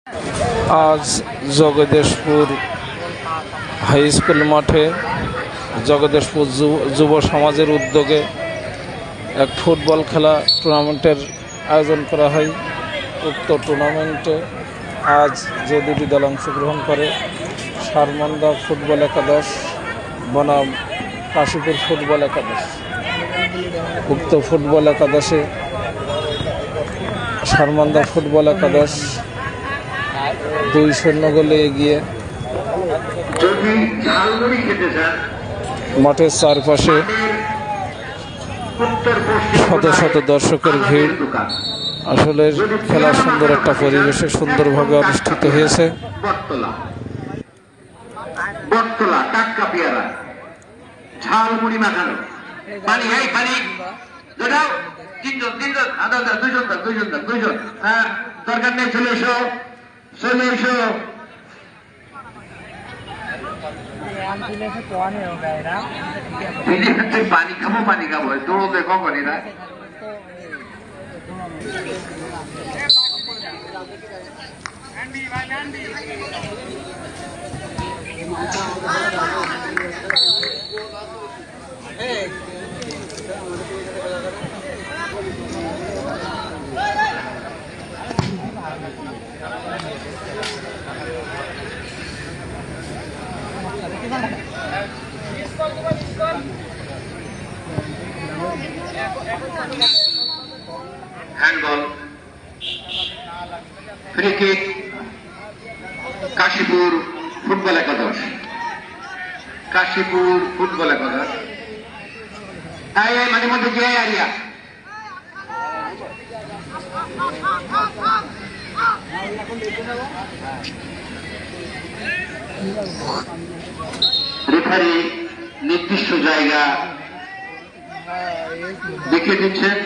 আজ Jagdishpur high school মাঠে জগদীশপুর যুব সমাজের উদ্যোগে এক ফুটবল খেলা টুর্নামেন্টের আয়োজন করা হয়। উক্ত টুর্নামেন্টে আজ যে দুটি দল অংশগ্রহণ করে, সারমন্দা ফুটবল একাদশ বনাম কাশীপুর ফুটবল একাদশ। উক্ত ফুটবল একাদশে সারমন্দা ফুটবল একাদশ 2-0 গোলে এগিয়ে। মাঠের চারপাশে শত শত দর্শকের ভিড়। আসলে খেলা সুন্দর একটা পরিবেশে সুন্দরভাবে অনুষ্ঠিত হয়েছে। বটতলা টাটকা পেয়ারা ঝালমুড়ি মাখানো পানি পানি দাও তিনজন দুইজন হ্যাঁ দরকার নেই, চলে এসো পানি খাবো দৌড়ো দেখো করি না। Handball, free kick, Kashipur football একাদশ। কাশীপুর ফুটবল একাদশ মাঝে মধ্যে যে আরিয়া রেফারি নির্দিষ্ট জায়গা দেখে দিচ্ছেন।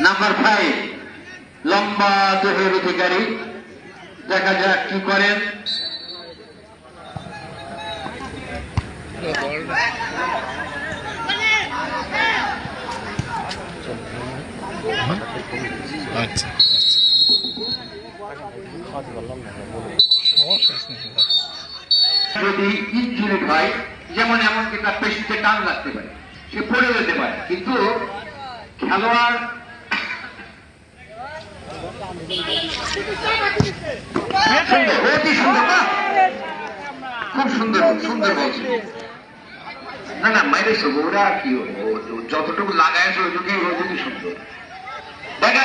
নাম্বার 5 লম্বা দেহের অধিকারী, দেখা যাক কি করেন। যদি ইনজুরি হয়, যেমন এমনকি তার পেশিতে টান লাগতে পারে, সে পড়ে যেতে পারে, কিন্তু খেলোয়াড় খুব সুন্দর বলছে। না মাইরে ওরা কি যতটুকু লাগায় ওইটুকুই সুন্দর। দেখা